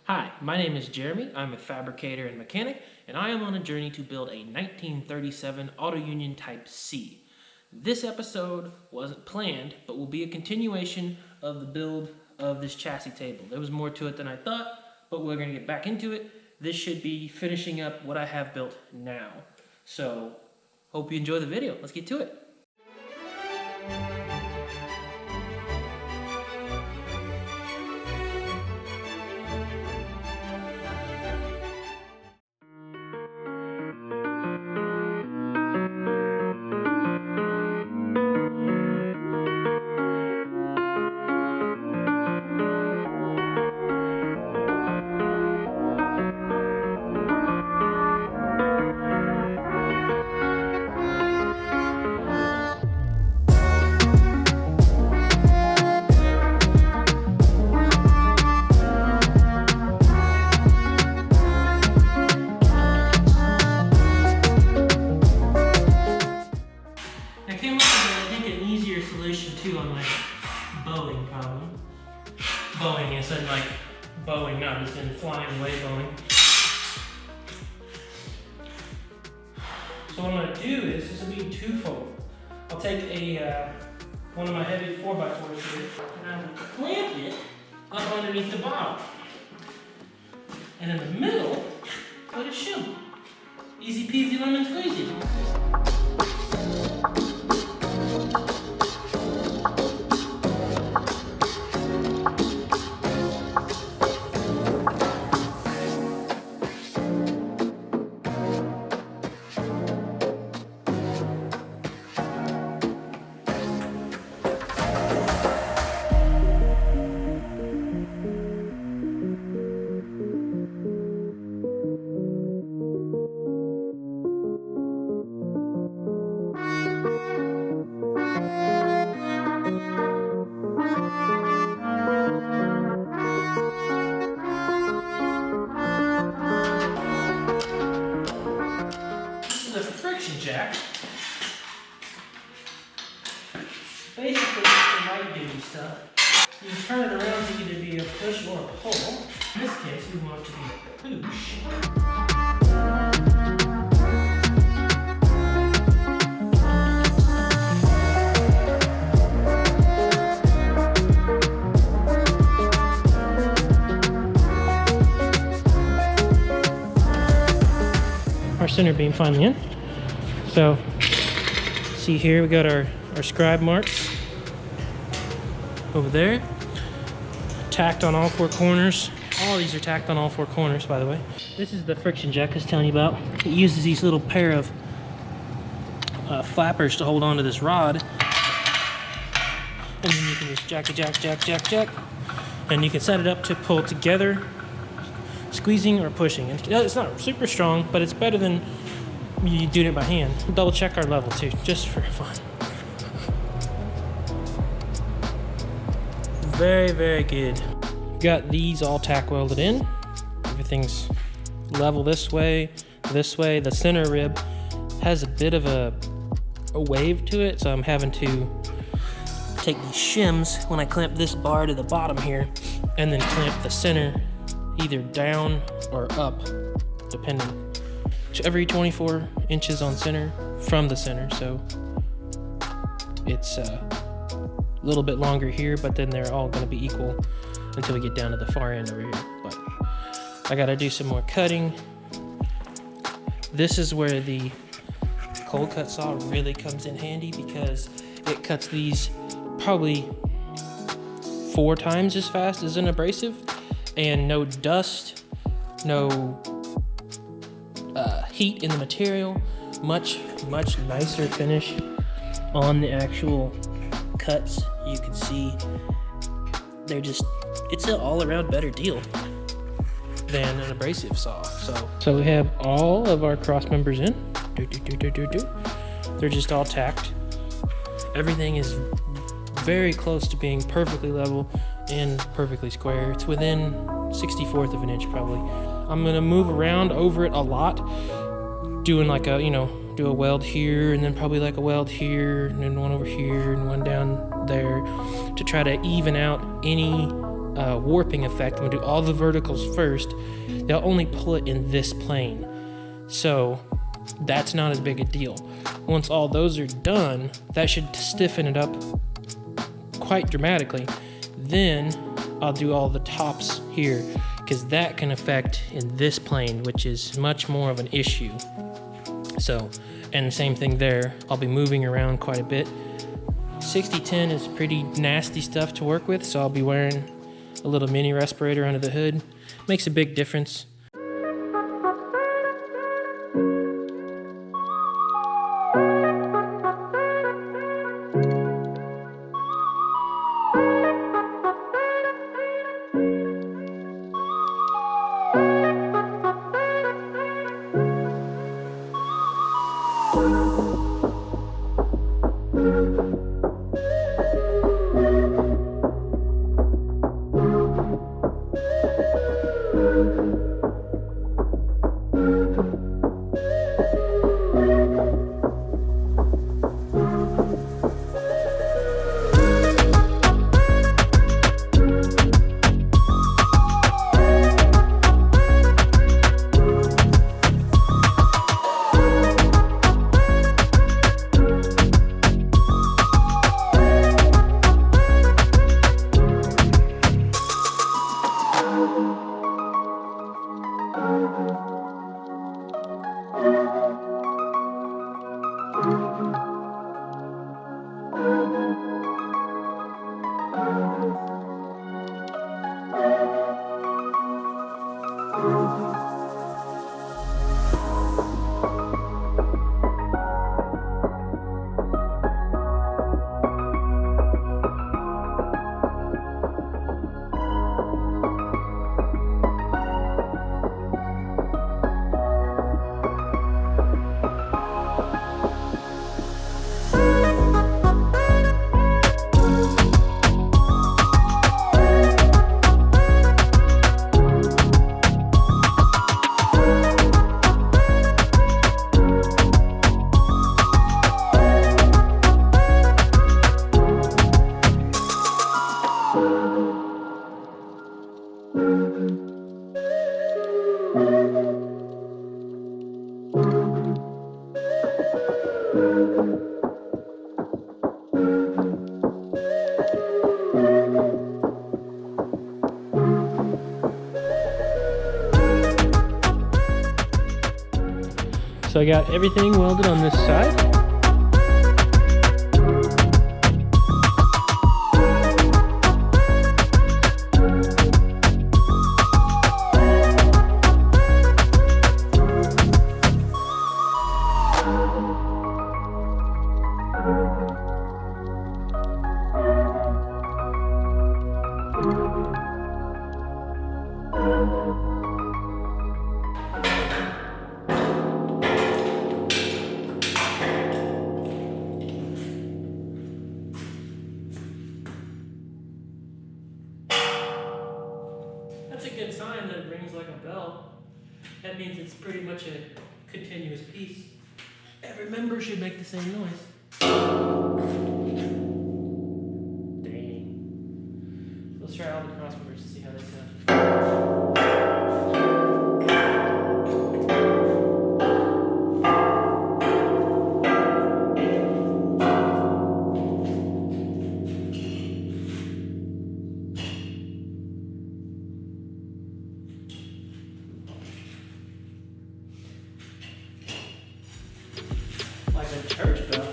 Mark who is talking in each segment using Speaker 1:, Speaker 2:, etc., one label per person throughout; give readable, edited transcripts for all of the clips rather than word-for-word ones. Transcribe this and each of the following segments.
Speaker 1: Hi, my name is Jeremy. I'm a fabricator and mechanic, and I am on a journey to build a 1937 Auto Union Type C. This episode wasn't planned, but will be a continuation of the build of this chassis table. There was more to it than I thought, but we're going to get back into it. This should be finishing up what I have built now. So, hope you enjoy the video. Let's get to it. On my Boeing problem. Boeing is in like Boeing, not just in flying away Boeing. So what I'm going to do is, this will be twofold. I'll take one of my heavy 4x4s here, and I will clamp it up underneath the bottom. And in the middle, put a shim. Easy peasy lemon squeezy. Jack. Basically, it's the light duty stuff. You turn it around to either be a push or a pull. In this case, we want it to be a push. Our center beam finally in. So, see here, we got our scribe marks over there, tacked on all four corners. All these are tacked on all four corners, by the way. This is the friction jack I was telling you about. It uses these little pair of flappers to hold onto this rod. And then you can just jack, and you can set it up to pull together, squeezing or pushing. And it's not super strong, but it's better than you doing it by hand. Double check our level too, just for fun. Very, very good. Got these all tack welded in. Everything's level this way. The center rib has a bit of a wave to it, so I'm having to take these shims when I clamp this bar to the bottom here, and then clamp the center either down or up, depending. Every 24 inches on center from the center, so it's a little bit longer here, but then they're all going to be equal until we get down to the far end over here. But I got to do some more cutting. This is where the cold cut saw really comes in handy, because it cuts these probably 4 times as fast as an abrasive, and no dust, no heat in the material, much nicer finish on the actual cuts. You can see they're just, it's an all-around better deal than an abrasive saw. So we have all of our cross members in. They're just all tacked. Everything is very close to being perfectly level and perfectly square. It's within 1/64 of an inch probably. I'm gonna move around over it a lot, doing like a, do a weld here, and then probably like a weld here, and then one over here, and one down there, to try to even out any warping effect. I'm gonna do all the verticals first. They'll only pull it in this plane. So that's not as big a deal. Once all those are done, that should stiffen it up quite dramatically. Then I'll do all the tops here, because that can affect in this plane, which is much more of an issue. So, and the same thing there, I'll be moving around quite a bit. 6010 is pretty nasty stuff to work with, so I'll be wearing a little mini respirator under the hood. Makes a big difference. So I got everything welded on this side. That's a good sign that it rings like a bell. That means it's pretty much a continuous piece. Every member should make the same noise. Dang. Let's try all the crossovers to see how they sound. Like a church bell.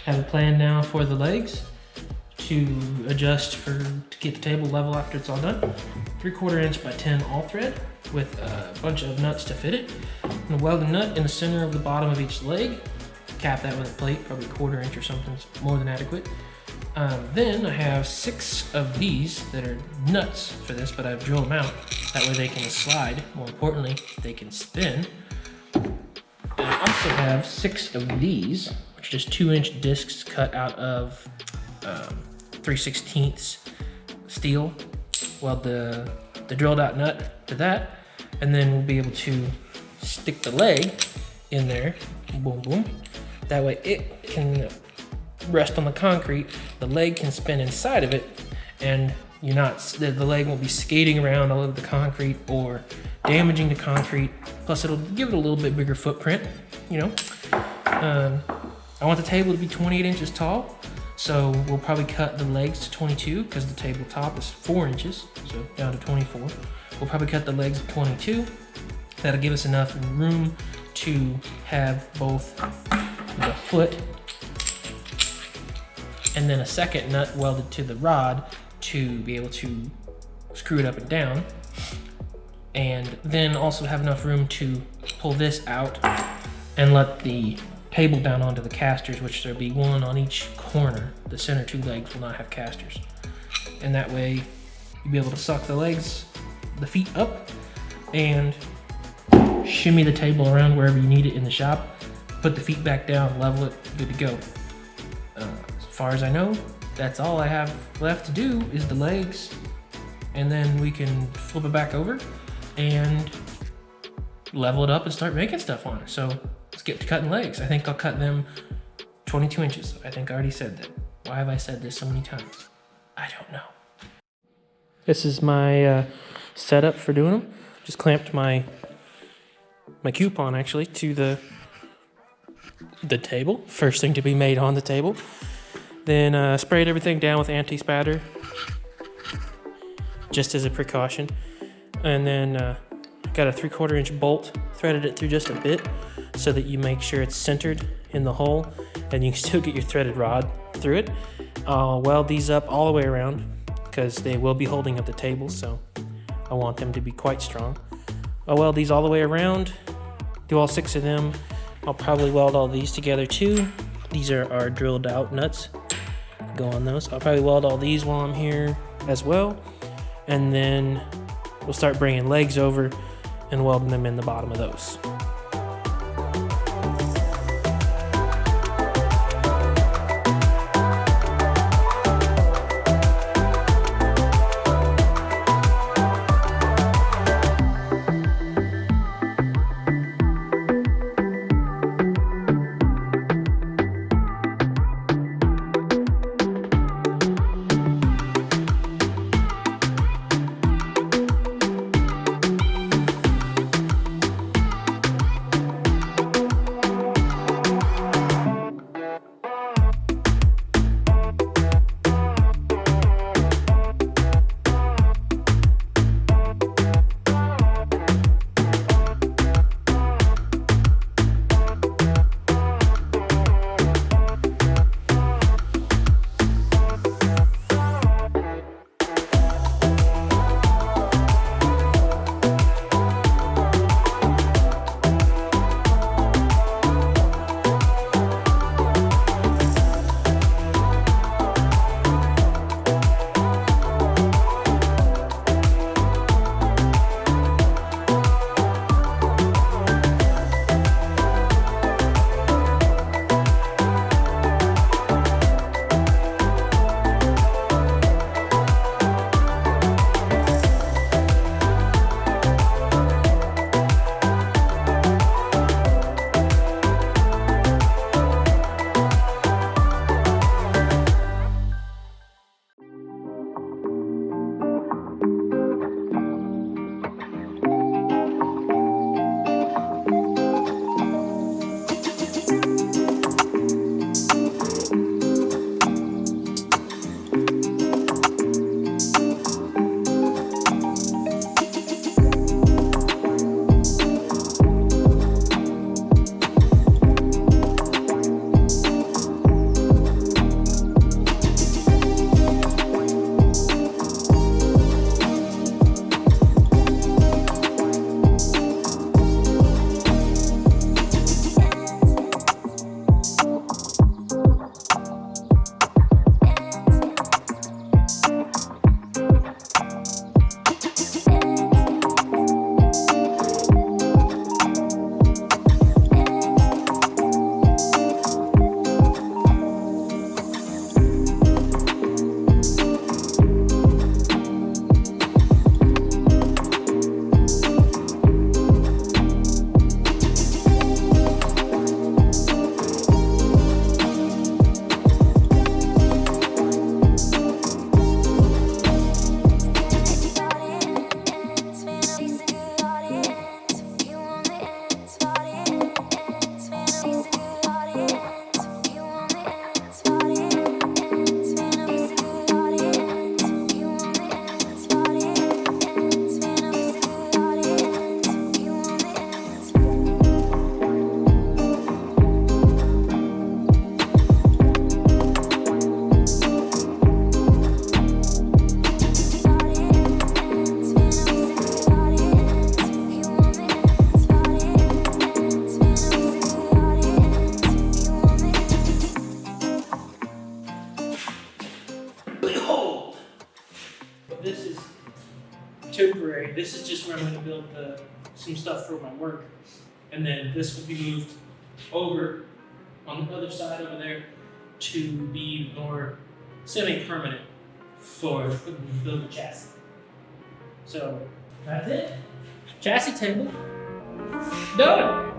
Speaker 1: Have a plan now for the legs to adjust to get the table level after it's all done. 3/4 inch by 10 all thread with a bunch of nuts to fit it. I'm gonna weld a nut in the center of the bottom of each leg. Cap that with a plate, probably 1/4 inch or something, more than adequate. Then I have 6 of these that are nuts for this, but I've drilled them out. That way they can slide. More importantly, they can spin. And I also have 6 of these, which are just 2-inch discs cut out of 3/16 steel. Weld the drilled out nut to that, and then we'll be able to stick the leg in there. Boom, boom. That way it can rest on the concrete, the leg can spin inside of it, and the leg won't be skating around all over the concrete or damaging the concrete. Plus it'll give it a little bit bigger footprint, you know. I want the table to be 28 inches tall, so we'll probably cut the legs to 22 because the tabletop is 4 inches, so down to 24. We'll probably cut the legs to 22. That'll give us enough room to have both the foot and then a second nut welded to the rod to be able to screw it up and down. And then also have enough room to pull this out and let the table down onto the casters, which there'll be 1 on each corner. The center 2 legs will not have casters. And that way you'll be able to suck the feet up and shimmy the table around wherever you need it in the shop, put the feet back down, level it, good to go. As far as I know, that's all I have left to do is the legs, and then we can flip it back over and level it up and start making stuff on it. So let's get to cutting legs. I think I'll cut them 22 inches. I think I already said that. Why have I said this so many times? I don't know. This is my setup for doing them. Just clamped my coupon actually to the table. First thing to be made on the table. Then sprayed everything down with anti-spatter, just as a precaution. And then got a 3/4 inch bolt, threaded it through just a bit so that you make sure it's centered in the hole and you can still get your threaded rod through it. I'll weld these up all the way around because they will be holding up the table, so I want them to be quite strong. I'll weld these all the way around, do all 6 of them. I'll probably weld all these together too. These are our drilled out nuts. Go on those. I'll probably weld all these while I'm here as well. And then we'll start bringing legs over and welding them in the bottom of those. temporary. This is just where I'm going to build some stuff for my work. And then this will be moved over on the other side over there to be more semi-permanent for build the chassis. So that's it. Chassis table done.